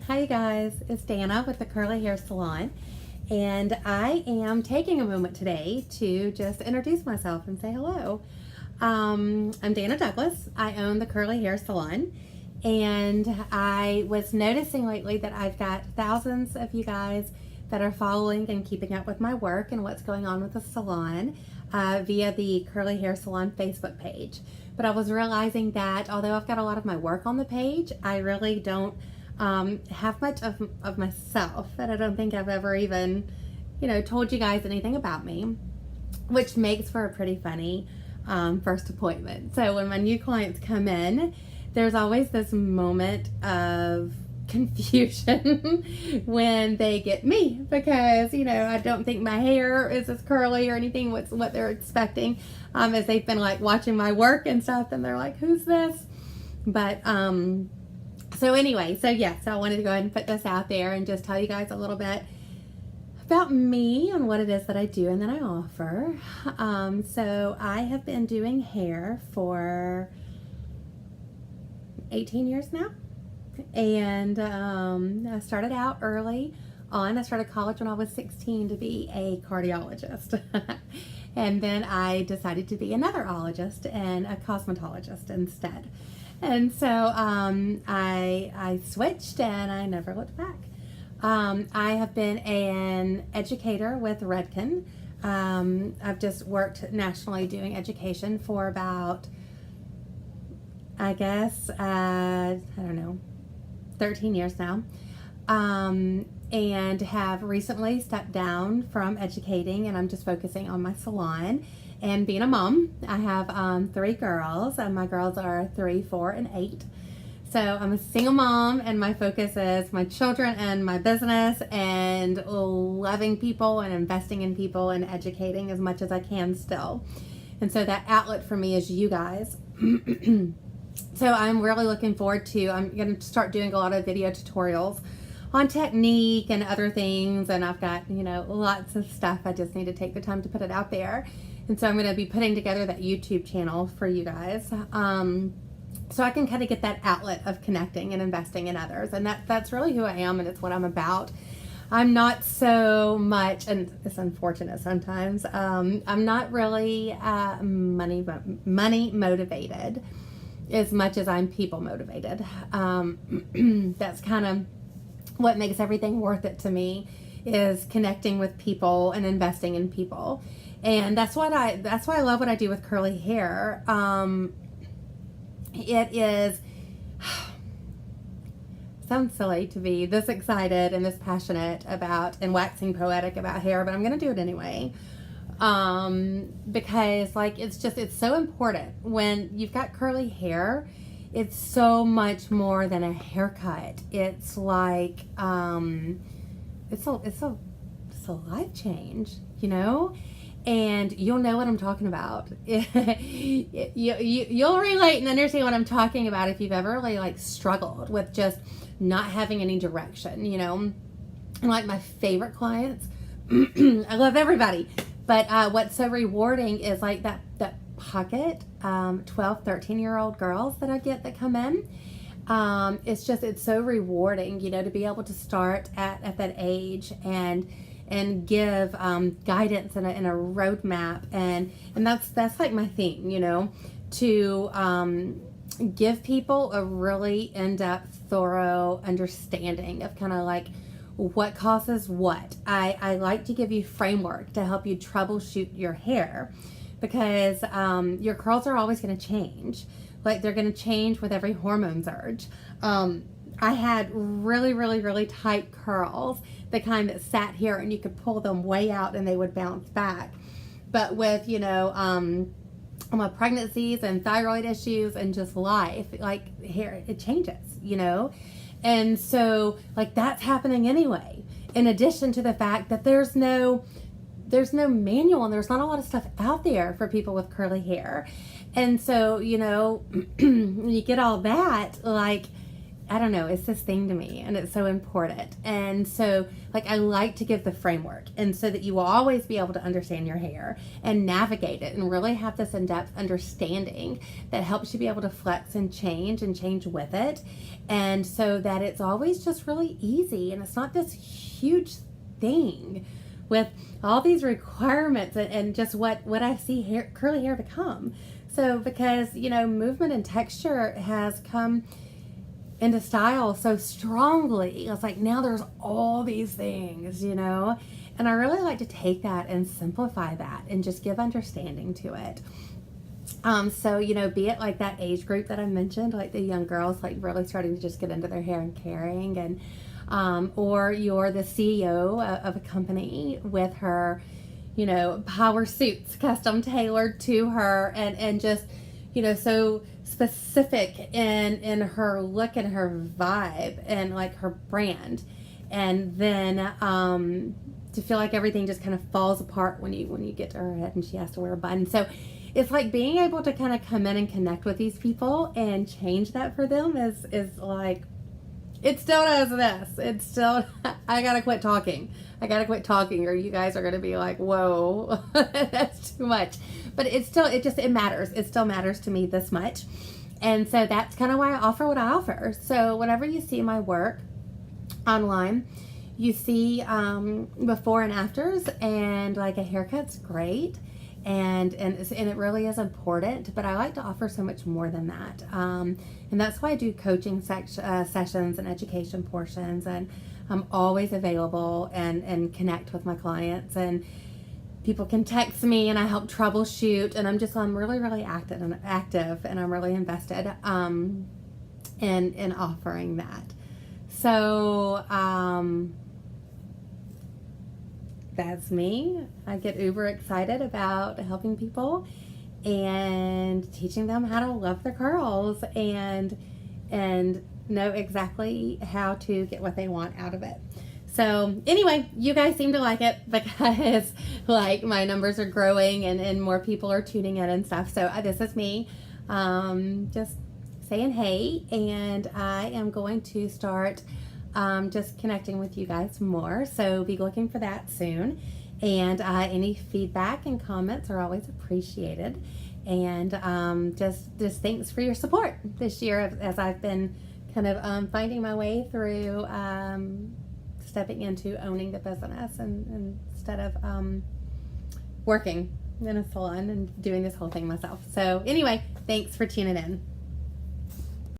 Hi you guys, it's Danna with the Curly Hair Salon, and I am taking a moment today to just introduce myself and say hello. I'm Danna Douglas. I own the Curly Hair Salon, and I was noticing lately that I've got thousands of you guys that are following and keeping up with my work and what's going on with the salon via the Curly Hair Salon Facebook page. But I was realizing that although I've got a lot of my work on the page, I really don't have much of myself, and I don't think I've ever even, told you guys anything about me, which makes for a pretty funny first appointment. So when my new clients come in, there's always this moment of confusion when they get me, because I don't think my hair is as curly or anything what they're expecting, as they've been like watching my work and stuff, and they're like, who's this? But so anyway, so I wanted to go ahead and put this out there and just tell you guys a little bit about me and what it is that I do and that I offer. So I have been doing hair for 18 years now, and I started out early on. I started college when I was 16 to be a cardiologist. And then I decided to be another ologist and a cosmetologist instead. And so I switched and I never looked back. I have been an educator with Redken. I've just worked nationally doing education for about, I guess, I don't know, 13 years now. And have recently stepped down from educating, and I'm just focusing on my salon and being a mom. I have 3 girls, and my girls are 3, 4, and 8. So I'm a single mom, and my focus is my children and my business and loving people and investing in people and educating as much as I can still. And so that outlet for me is you guys. So I'm really looking forward to, I'm going to start doing a lot of video tutorials on technique and other things, and I've got, lots of stuff. I just need to take the time to put it out there. And so I'm going to be putting together that YouTube channel for you guys, so I can kind of get that outlet of connecting and investing in others. And that's really who I am, and it's what I'm about. I'm not so much, and it's unfortunate sometimes, I'm not really money motivated as much as I'm people motivated. That's kind of what makes everything worth it to me, is connecting with people and investing in people. And that's why I love what I do with curly hair. It is, sounds silly to be this excited and this passionate about and waxing poetic about hair, but I'm going to do it anyway. Because it's so important. When you've got curly hair, it's so much more than a haircut. It's like, it's a life change, and you'll know what I'm talking about. You'll relate and understand what I'm talking about if you've ever really struggled with just not having any direction, And like my favorite clients, I love everybody, but what's so rewarding is that pocket 12, 13-year-old girls that I get that come in. It's so rewarding, to be able to start at that age and give guidance and a roadmap, and that's like my thing, to give people a really in-depth, thorough understanding of kind of what causes what. I like to give you framework to help you troubleshoot your hair, because your curls are always going to change. They're going to change with every hormone surge. I had really, really, really tight curls, the kind that sat here and you could pull them way out and they would bounce back. But with, my pregnancies and thyroid issues and just life, hair, it changes, And so that's happening anyway. In addition to the fact that there's no manual, and there's not a lot of stuff out there for people with curly hair. And so, when you get all that, I don't know, it's this thing to me, and it's so important. And so, like, I like to give the framework, and so that you will always be able to understand your hair and navigate it and really have this in-depth understanding that helps you be able to flex and change with it. And so that it's always just really easy, and it's not this huge thing with all these requirements and just what I see curly hair become. So because, you know, movement and texture has come into style so strongly, it's like now there's all these things, you know, and I really like to take that and simplify that and just give understanding to it. So, you know, be it like that age group that I mentioned, like the young girls, like really starting to just get into their hair and caring, and or you're the CEO of a company with her, you know, power suits custom tailored to her, and just, you know, so specific in her look and her vibe and like her brand. And then to feel like everything just kind of falls apart when you get to her head and she has to wear a bun. So it's like being able to kind of come in and connect with these people and change that for them is like, it still does this. It's still, I gotta quit talking. Or you guys are gonna be like, whoa, that's too much. But it matters. It still matters to me this much. And so that's kind of why I offer what I offer. So whenever you see my work online, you see before and afters, and like a haircut's great. And it really is important, but I like to offer so much more than that. And that's why I do coaching sessions and education portions, and I'm always available and connect with my clients, and people can text me and I help troubleshoot, and I'm really, really active, and I'm really invested in offering that. So that's me. I get uber excited about helping people and teaching them how to love their curls and know exactly how to get what they want out of it. So anyway, you guys seem to like it because like my numbers are growing and more people are tuning in and stuff. So this is me just saying hey, and I am going to start just connecting with you guys more. So be looking for that soon. And any feedback and comments are always appreciated. And just thanks for your support this year as I've been kind of finding my way through stepping into owning the business and instead of working in a salon and doing this whole thing myself. So anyway, thanks for tuning in.